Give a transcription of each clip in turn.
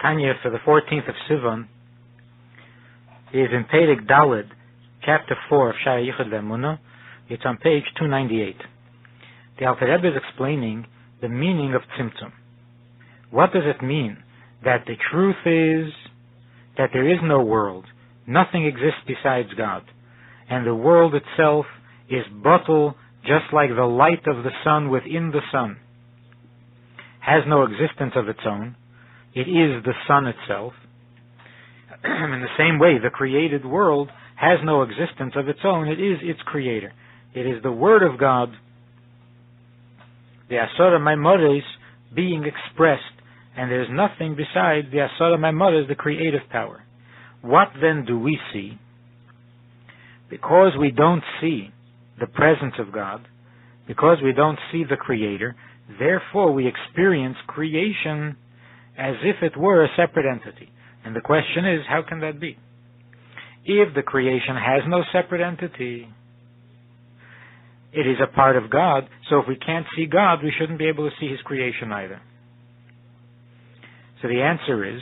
Tanya for the 14th of Sivan is in Perek Daled, chapter 4 of Shara Yichud Ve'emunah. It's on page 298. The Alter Rebbe is explaining the meaning of Tzimtzum. What does it mean? That the truth is that there is no world. Nothing exists besides God. And the world itself is bottle, just like the light of the sun within the sun. Has no existence of its own. It is the sun itself. In the same way, the created world has no existence of its own. It is its creator. It is the Word of God, the Asara Maimores, being expressed, and there is nothing beside the Asara Maimores, the creative power. What then do we see? Because we don't see the presence of God, because we don't see the Creator, therefore we experience creation as if it were a separate entity. And the question is, how can that be? If the creation has no separate entity, it is a part of God, so if we can't see God, we shouldn't be able to see His creation either. So the answer is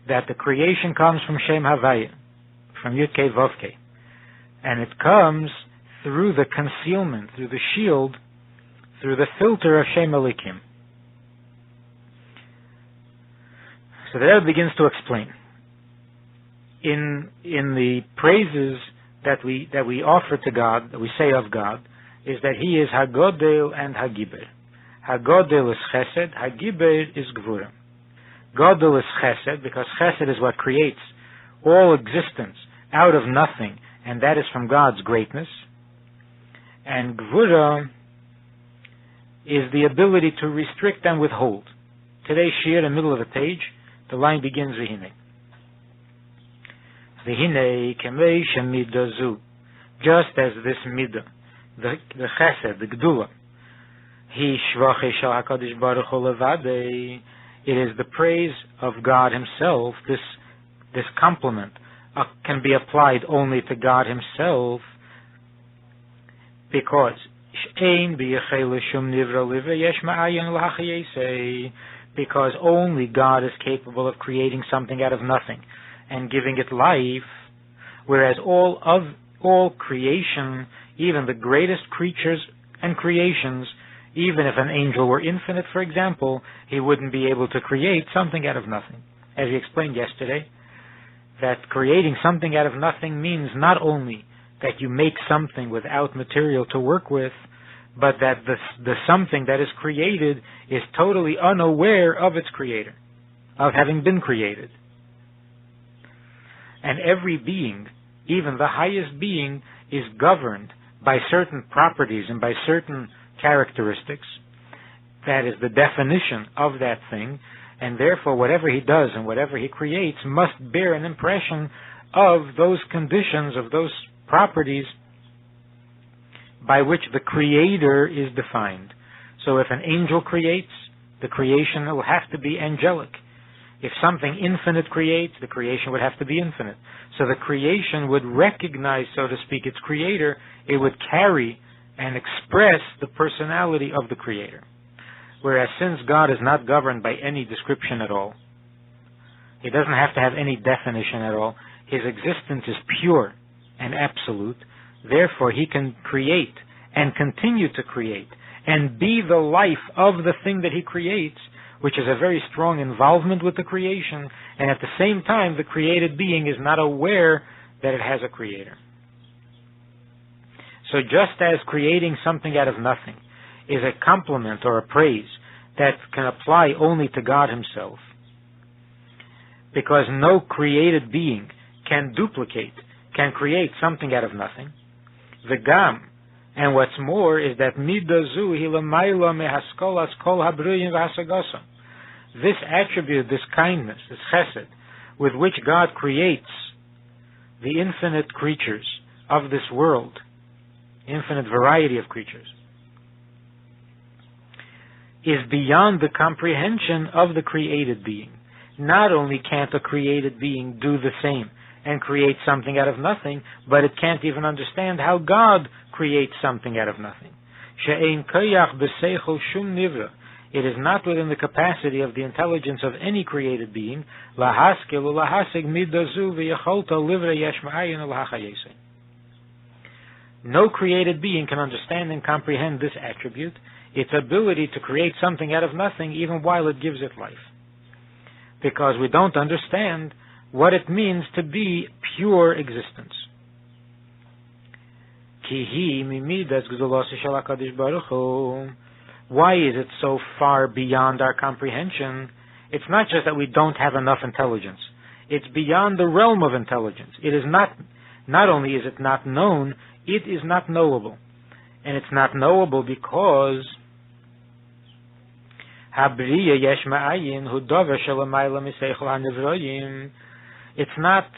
that the creation comes from Shem Havaya, from Yud Kei Vav Kei, and it comes through the concealment, through the shield, through the filter of Shem Elikim. So the Rebbe begins to explain. In the praises that we offer to God, that we say of God, is that He is Hagodel and Hagiber. Hagodel is Chesed, Hagiber is Gvura. Godel is Chesed, because Chesed is what creates all existence out of nothing, and that is from God's greatness. And Gvura is the ability to restrict and withhold. Today's Shir, in the middle of the page, the line begins V'hinei. V'hinei kemei shemidah zu. Just as this midah, the chesed, the gdula, hi shvachei shel HaKadosh Baruch Hu levadei, it is the praise of God Himself. This compliment can be applied only to God Himself, because she'ein b'yechei l'shum nivra livre yesh ma'ayin l'hachiyesei, because only God is capable of creating something out of nothing and giving it life, whereas all creation, even the greatest creatures and creations, even if an angel were infinite, for example, he wouldn't be able to create something out of nothing. As we explained yesterday, that creating something out of nothing means not only that you make something without material to work with, but that the something that is created is totally unaware of its creator, of having been created. And every being, even the highest being, is governed by certain properties and by certain characteristics. That is the definition of that thing, and therefore whatever he does and whatever he creates must bear an impression of those conditions, of those properties by which the creator is defined. So if an angel creates, the creation will have to be angelic. If something infinite creates, the creation would have to be infinite. So the creation would recognize, so to speak, its creator. It would carry and express the personality of the creator. Whereas since God is not governed by any description at all, He doesn't have to have any definition at all. His existence is pure and absolute. Therefore, He can create and continue to create and be the life of the thing that He creates, which is a very strong involvement with the creation, and at the same time, the created being is not aware that it has a creator. So just as creating something out of nothing is a compliment or a praise that can apply only to God Himself, because no created being can create something out of nothing, the gam, and what's more is that midazu hilamayla mehaskolas kol habruyim v'hasagasa. This attribute, this kindness, this chesed, with which God creates the infinite creatures of this world, infinite variety of creatures, is beyond the comprehension of the created being. Not only can't a created being do the same and create something out of nothing, but it can't even understand how God creates something out of nothing. She'ein koyach b'seichel shum nivra. It is not within the capacity of the intelligence of any created being. No created being can understand and comprehend this attribute, its ability to create something out of nothing, even while it gives it life. Because we don't understand what it means to be pure existence. Why is it so far beyond our comprehension? It's not just that we don't have enough intelligence. It's beyond the realm of intelligence. It is not only is it not known, it is not knowable. And it's not knowable because it's not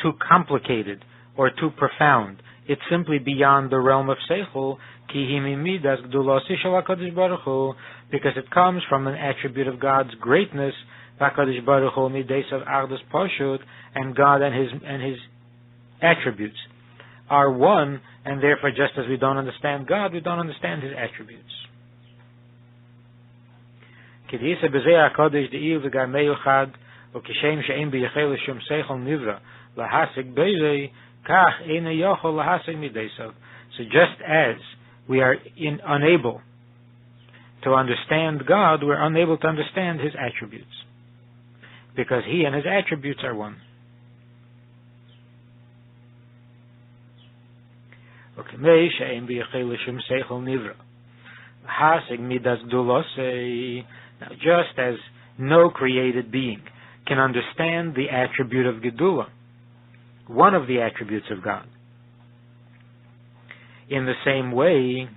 too complicated or too profound. It's simply beyond the realm of Seichel, because it comes from an attribute of God's greatness, and God and His attributes are one, and therefore just as we don't understand God, we don't understand His attributes. So just as we are unable to understand God, we're unable to understand His attributes, because He and His attributes are one. Now, just as no created being can understand the attribute of Gedula, one of the attributes of God, in the same way,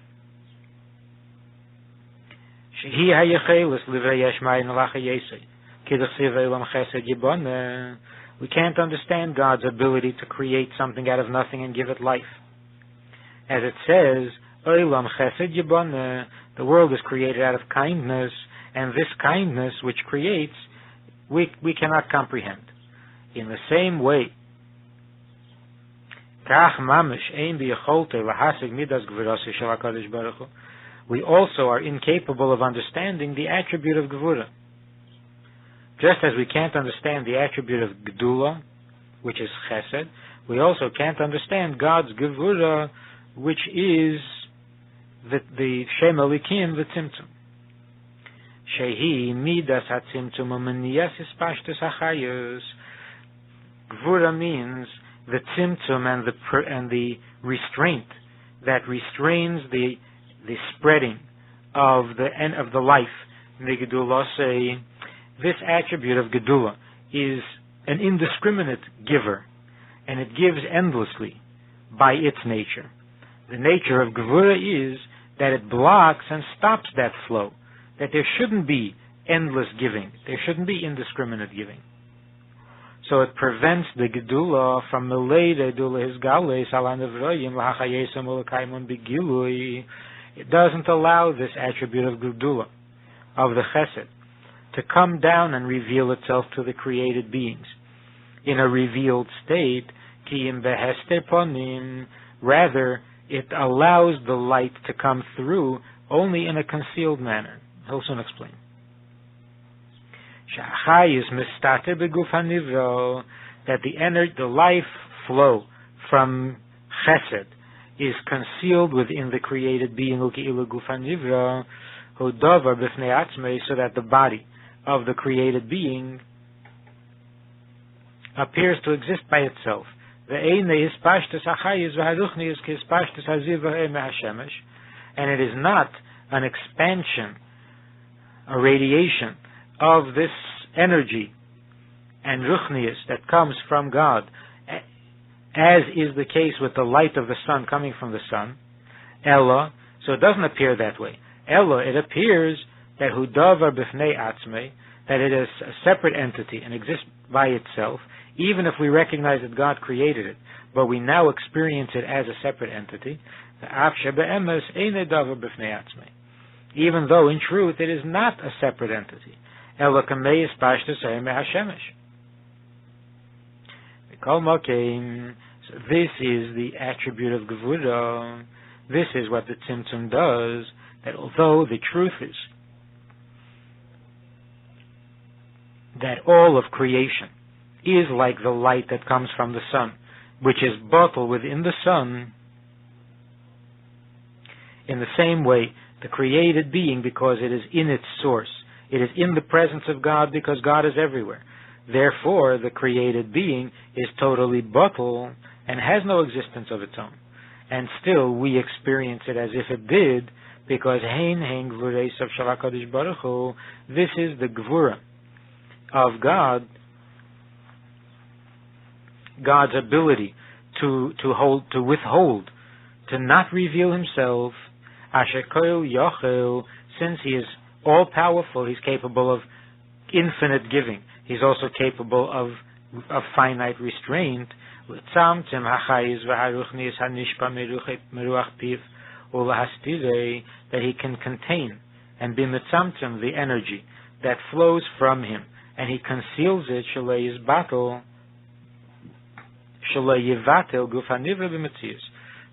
we can't understand God's ability to create something out of nothing and give it life. As it says, the world is created out of kindness, and this kindness which creates, we cannot comprehend. In the same way, we also are incapable of understanding the attribute of Gevura. Just as we can't understand the attribute of Gedula, which is Chesed, we also can't understand God's Gevura, which is the Shem Elikim, the Tzimtzum. Shehi midas hatzimtzum u'maniyas ispashtus hachayos. Gevura means the tzimtzum and the restraint that restrains the spreading of the life. This attribute of Gedula is an indiscriminate giver, and it gives endlessly by its nature. The nature of Gevura is that it blocks and stops that flow, that there shouldn't be endless giving, there shouldn't be indiscriminate giving. So it prevents the Gedula from it doesn't allow this attribute of Gedula, of the Chesed, to come down and reveal itself to the created beings in a revealed state. Rather, it allows the light to come through only in a concealed manner. He'll soon explain. That the life flow from Chesed is concealed within the created being, so that the body of the created being appears to exist by itself. And it is not an expansion, a radiation of this energy and ruchnius that comes from God, as is the case with the light of the sun coming from the sun. Ella, so it doesn't appear that way. Ella, it appears that hudavar b'fnei atzmei, that it is a separate entity and exists by itself, even if we recognize that God created it, but we now experience it as a separate entity. Even though in truth it is not a separate entity. So this is the attribute of Gevura. This is what the Tzimtzum does, that although the truth is that all of creation is like the light that comes from the sun, which is bottled within the sun. In the same way, the created being, because it is in its source, it is in the presence of God because God is everywhere. Therefore, the created being is totally bottled and has no existence of its own. And still, we experience it as if it did, because hein gvureis of Shel HaKadosh Baruch Hu, this is the gvura of God, God's ability to withhold, to not reveal Himself. Asher kol yochel, since He is all powerful, He's capable of infinite giving. He's also capable of finite restraint. That He can contain and be mitzamtzem the energy that flows from Him, and He conceals it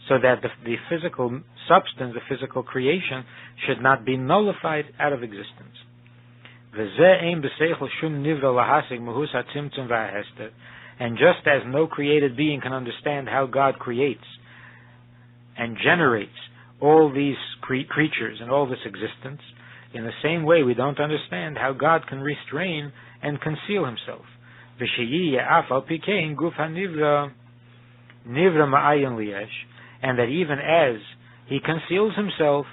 so that the physical substance, the physical creation, should not be nullified out of existence. And just as no created being can understand how God creates and generates all these creatures and all this existence, in the same way we don't understand how God can restrain and conceal Himself. And that even as He conceals Himself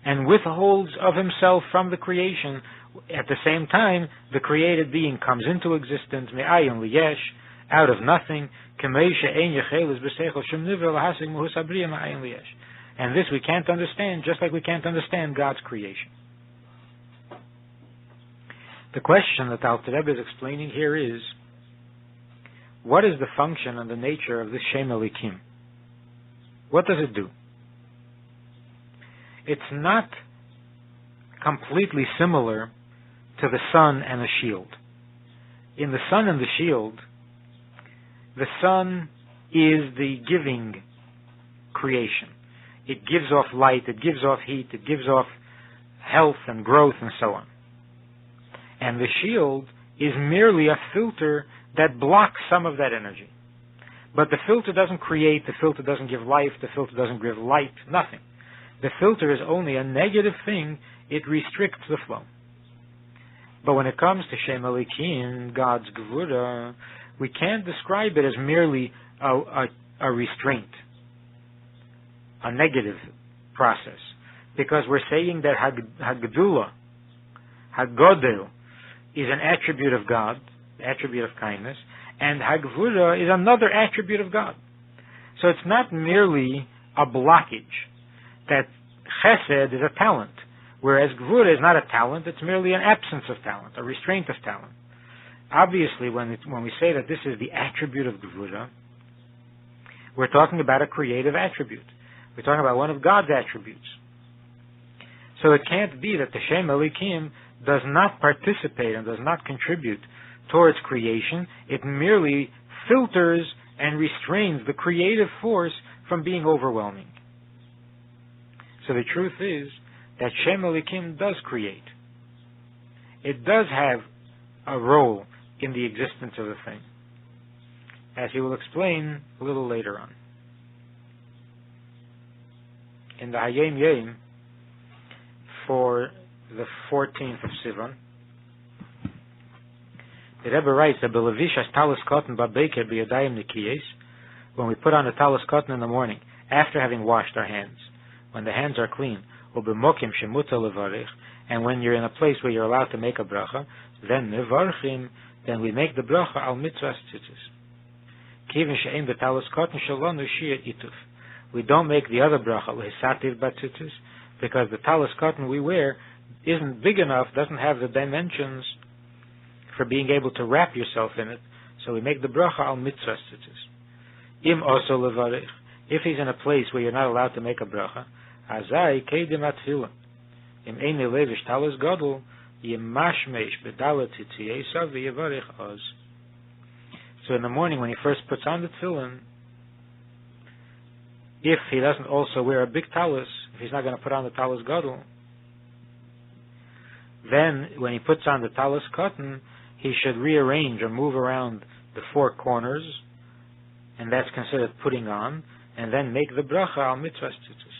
and withholds of Himself from the creation, at the same time the created being comes into existence out of nothing. And this we can't understand, just like we can't understand God's creation. The question that Alter Rebbe is explaining here is, what is the function and the nature of this Shem Elikim? What does it do? It's not completely similar to the sun and the shield. In the sun and the shield, the sun is the giving creation. It gives off light, it gives off heat, it gives off health and growth and so on. And the shield is merely a filter that blocks some of that energy. But the filter doesn't create, the filter doesn't give life, the filter doesn't give light, nothing. The filter is only a negative thing, it restricts the flow. But when it comes to Shem Elikim, God's Gevura, we can't describe it as merely a restraint, a negative process, because we're saying that Hagdula, Hagodel, is an attribute of God, the attribute of kindness, and Hagvura is another attribute of God. So it's not merely a blockage, that Chesed is a talent, whereas Gvura is not a talent, it's merely an absence of talent, a restraint of talent. Obviously, when we say that this is the attribute of Gvura, we're talking about a creative attribute. We're talking about one of God's attributes. So it can't be that the Shem Elikim does not participate and does not contribute towards creation. It merely filters and restrains the creative force from being overwhelming. So the truth is that Shem Elikim does create. It does have a role in the existence of the thing, as he will explain a little later on. In the Hayom Yom for the 14th of Sivan, the Rebbe writes that Belevish talis cotton babeker b'yadayim nikiyes, when we put on a talis cotton in the morning after having washed our hands, when the hands are clean, u'b'mokim shemuta levarich, and when you're in a place where you're allowed to make a bracha, then nevarchim, then we make the bracha al mitzvahs tzitzis. Kivin she'ein b'talis cotton shalonu shir ituf. We don't make the other bracha lehisativ batzitzis, because the talis cotton we wear isn't big enough, doesn't have the dimensions for being able to wrap yourself in it. So we make the bracha al mitzvahs tzitzis. Im oso levarich. If he's in a place where you're not allowed to make a bracha, azai kedim atfila. Im ein levish talis gadol yemashmesh bedalat tzitziyei sav v'yevarich oz. So in the morning when he first puts on the tefillin, if he doesn't also wear a big talis, if he's not going to put on the talis gadol, then when he puts on the talis cotton, he should rearrange or move around the four corners, and that's considered putting on, and then make the bracha al mitzvahs tzitzis.